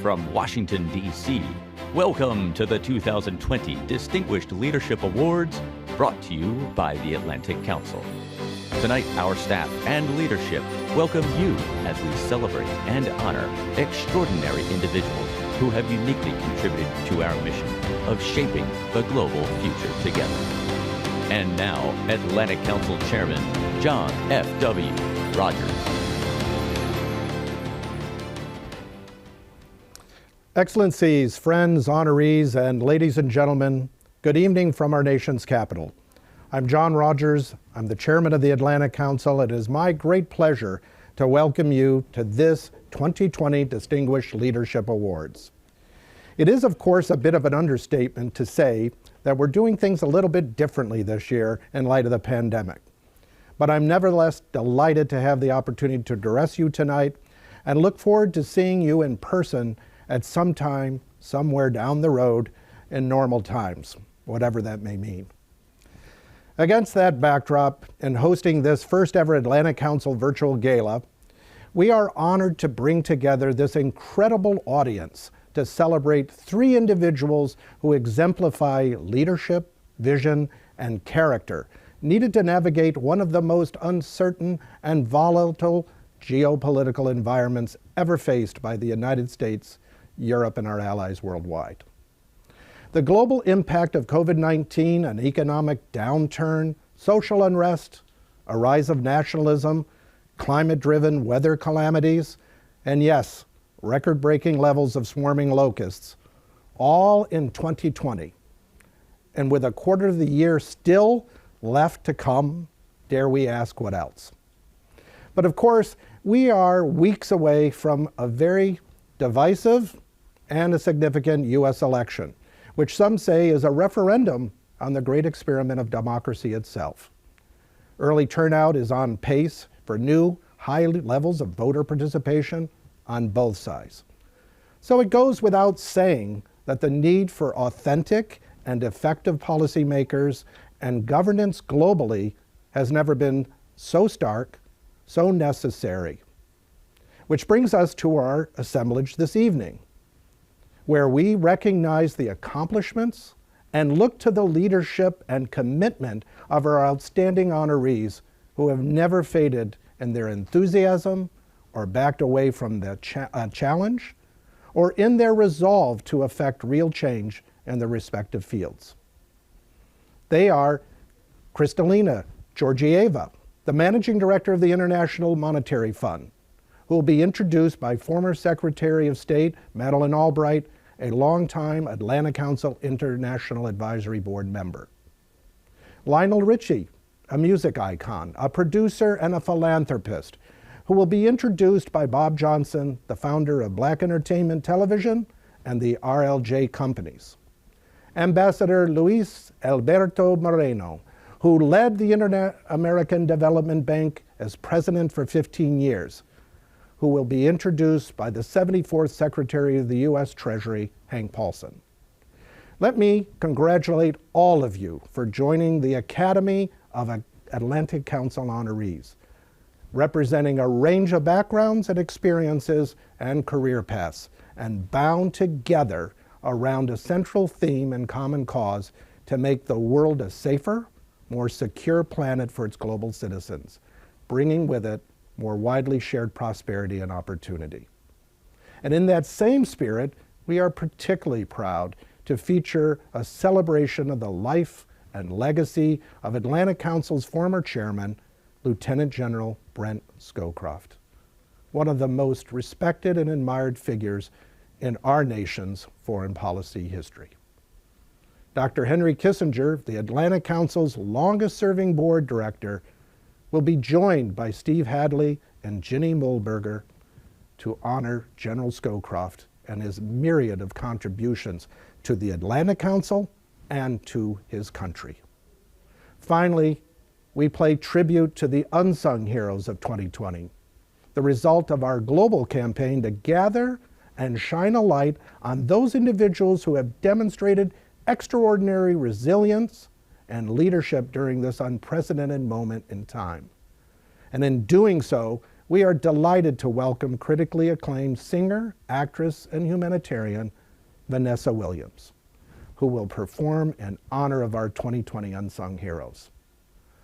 from Washington, D.C., welcome to the 2020 Distinguished Leadership Awards, brought to you by the Atlantic Council. Tonight, our staff and leadership welcome you as we celebrate and honor extraordinary individuals who have uniquely contributed to our mission of shaping the global future together. And now, Atlantic Council Chairman John F.W. Rogers. Excellencies, friends, honorees, and ladies and gentlemen, good evening from our nation's capital. I'm John Rogers. I'm the chairman of the Atlantic Council. It is my great pleasure to welcome you to this 2020 Distinguished Leadership Awards. It is, of course, a bit of an understatement to say that we're doing things a little bit differently this year in light of the pandemic. But I'm nevertheless delighted to have the opportunity to address you tonight and look forward to seeing you in person at some time, somewhere down the road in normal times, whatever that may mean. Against that backdrop, in hosting this first ever Atlantic Council virtual gala, we are honored to bring together this incredible audience to celebrate three individuals who exemplify leadership, vision, and character needed to navigate one of the most uncertain and volatile geopolitical environments ever faced by the United States, Europe, and our allies worldwide. The global impact of COVID-19, an economic downturn, social unrest, a rise of nationalism, climate-driven weather calamities, and yes, record-breaking levels of swarming locusts, all in 2020. And with a quarter of the year still left to come, dare we ask what else? But of course, we are weeks away from a very divisive and a significant U.S. election, which some say is a referendum on the great experiment of democracy itself. Early turnout is on pace for new high levels of voter participation on both sides. So it goes without saying that the need for authentic and effective policymakers and governance globally has never been so stark, so necessary. Which brings us to our assemblage this evening, where we recognize the accomplishments and look to the leadership and commitment of our outstanding honorees who have never faded in their enthusiasm or backed away from the challenge, or in their resolve to effect real change in their respective fields. They are Kristalina Georgieva, the Managing Director of the International Monetary Fund, who will be introduced by former Secretary of State Madeleine Albright, a longtime Atlantic Council International Advisory Board member. Lionel Richie, a music icon, a producer, and a philanthropist, who will be introduced by Bob Johnson, the founder of Black Entertainment Television and the RLJ Companies. Ambassador Luis Alberto Moreno, who led the Inter-American Development Bank as president for 15 years, who will be introduced by the 74th Secretary of the U.S. Treasury, Hank Paulson. Let me congratulate all of you for joining the Academy of Atlantic Council honorees, representing a range of backgrounds and experiences and career paths, and bound together around a central theme and common cause to make the world a safer, more secure planet for its global citizens, bringing with it more widely shared prosperity and opportunity. And in that same spirit, we are particularly proud to feature a celebration of the life and legacy of Atlantic Council's former chairman, Lieutenant General Brent Scowcroft, one of the most respected and admired figures in our nation's foreign policy history. Dr. Henry Kissinger, the Atlantic Council's longest-serving board director, will be joined by Steve Hadley and Ginny Muehlberger to honor General Scowcroft and his myriad of contributions to the Atlantic Council and to his country. Finally, we pay tribute to the unsung heroes of 2020, the result of our global campaign to gather and shine a light on those individuals who have demonstrated extraordinary resilience and leadership during this unprecedented moment in time. And in doing so, we are delighted to welcome critically acclaimed singer, actress, and humanitarian Vanessa Williams, who will perform in honor of our 2020 Unsung Heroes.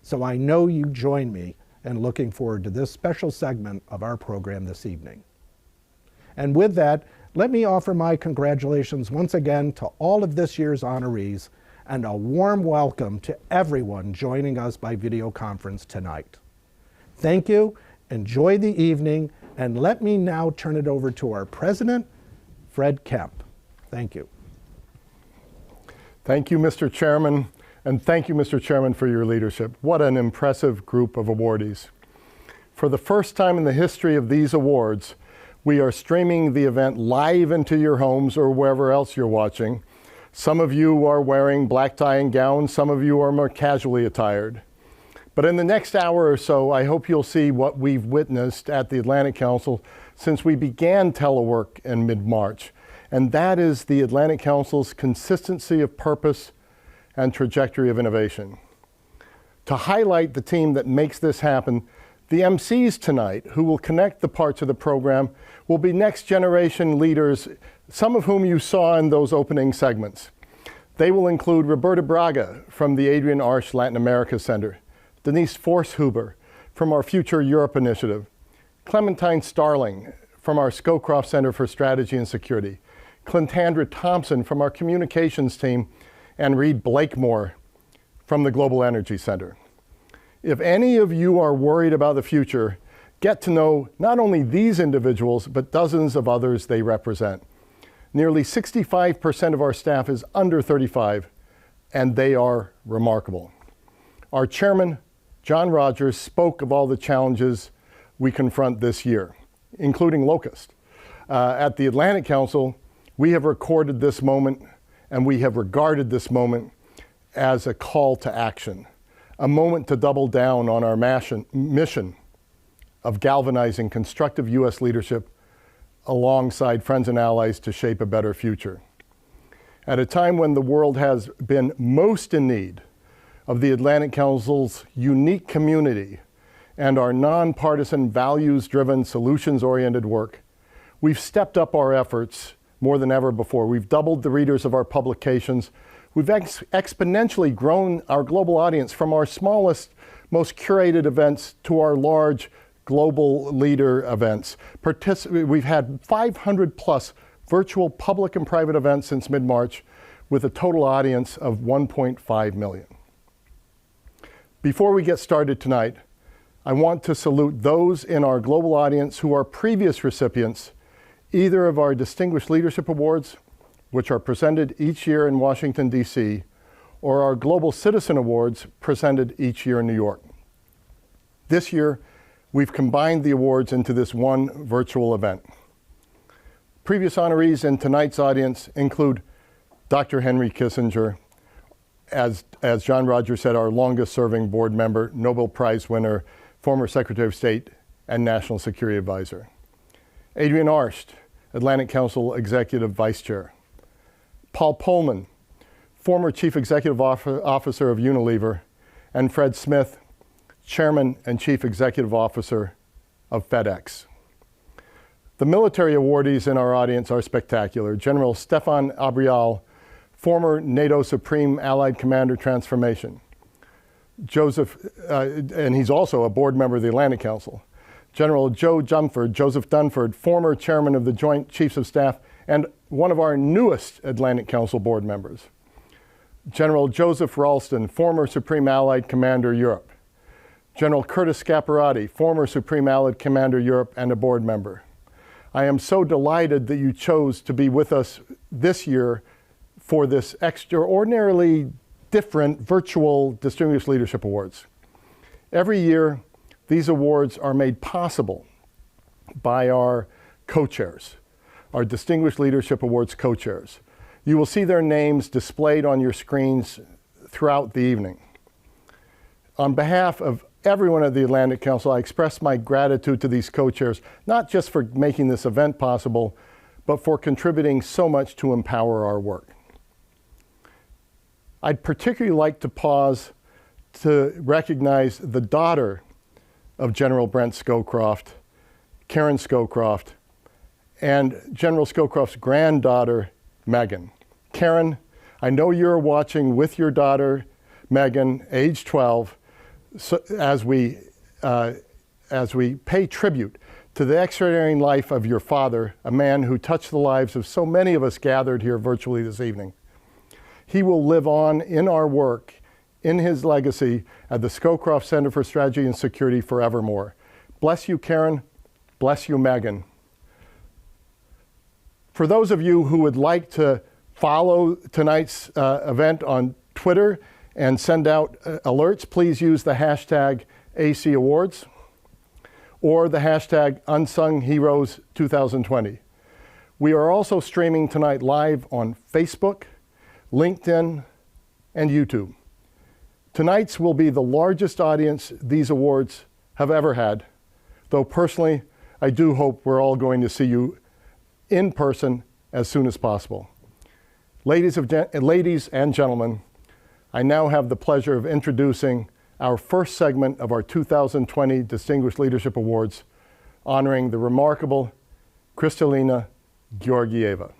So I know you join me in looking forward to this special segment of our program this evening. And with that, let me offer my congratulations once again to all of this year's honorees and a warm welcome to everyone joining us by video conference tonight. Thank you, enjoy the evening, and let me now turn it over to our president, Fred Kemp. Thank you. Thank you, Mr. Chairman, and thank you, Mr. Chairman, for your leadership. What an impressive group of awardees. For the first time in the history of these awards, we are streaming the event live into your homes or wherever else you're watching. Some of you are wearing black tie and gowns, some of you are more casually attired. But in the next hour or so, I hope you'll see what we've witnessed at the Atlantic Council since we began telework in mid-March. And that is the Atlantic Council's consistency of purpose and trajectory of innovation. To highlight the team that makes this happen, the MCs tonight, who will connect the parts of the program, will be next generation leaders, some of whom you saw in those opening segments. They will include Roberta Braga from the Adrian Arsh Latin America Center, Denise Forshuber from our Future Europe Initiative, Clementine Starling from our Scowcroft Center for Strategy and Security, Clintandra Thompson from our communications team, and Reed Blakemore from the Global Energy Center. If any of you are worried about the future, get to know not only these individuals, but dozens of others they represent. Nearly 65% of our staff is under 35, and they are remarkable. Our chairman, John Rogers, spoke of all the challenges we confront this year, including locust. At the Atlantic Council, we have recorded this moment, and we have regarded this moment as a call to action, a moment to double down on our mission of galvanizing constructive U.S. leadership alongside friends and allies to shape a better future. At a time when the world has been most in need of the Atlantic Council's unique community and our nonpartisan, values-driven, solutions-oriented work, we've stepped up our efforts more than ever before. We've doubled the readers of our publications. We've exponentially grown our global audience from our smallest, most curated events to our large global leader events. We've had 500 plus virtual public and private events since mid-March with a total audience of 1.5 million. Before we get started tonight, I want to salute those in our global audience who are previous recipients either of our Distinguished Leadership Awards, which are presented each year in Washington, D.C., or our Global Citizen Awards presented each year in New York. This year, we've combined the awards into this one virtual event. Previous honorees in tonight's audience include Dr. Henry Kissinger, as John Rogers said, our longest serving board member, Nobel Prize winner, former Secretary of State, and National Security Advisor. Adrian Arsh, Atlantic Council Executive Vice Chair. Paul Polman, former Chief Executive Officer of Unilever, and Fred Smith, Chairman and Chief Executive Officer of FedEx. The military awardees in our audience are spectacular. General Stefan Abrial, former NATO Supreme Allied Commander Transformation. And he's also a board member of the Atlantic Council. General Joseph Dunford, former chairman of the Joint Chiefs of Staff and one of our newest Atlantic Council board members. General Joseph Ralston, former Supreme Allied Commander Europe. General Curtis Scaparrotti, former Supreme Allied Commander Europe and a board member. I am so delighted that you chose to be with us this year for this extraordinarily different virtual Distinguished Leadership Awards. Every year, these awards are made possible by our co-chairs, our Distinguished Leadership Awards co-chairs. You will see their names displayed on your screens throughout the evening. On behalf of everyone at the Atlantic Council, I express my gratitude to these co-chairs, not just for making this event possible, but for contributing so much to empower our work. I'd particularly like to pause to recognize the daughter of General Brent Scowcroft, Karen Scowcroft, and General Scowcroft's granddaughter, Megan. Karen, I know you're watching with your daughter, Megan, age 12, so as we pay tribute to the extraordinary life of your father, a man who touched the lives of so many of us gathered here virtually this evening. He will live on in our work, in his legacy at the Scowcroft Center for Strategy and Security forevermore. Bless you, Karen. Bless you, Megan. For those of you who would like to follow tonight's event on Twitter and send out alerts, please use the hashtag AC Awards or the hashtag Unsung Heroes 2020. We are also streaming tonight live on Facebook, LinkedIn, and YouTube. Tonight's will be the largest audience these awards have ever had, though personally, I do hope we're all going to see you in person as soon as possible. Ladies and gentlemen, I now have the pleasure of introducing our first segment of our 2020 Distinguished Leadership Awards, honoring the remarkable Kristalina Georgieva.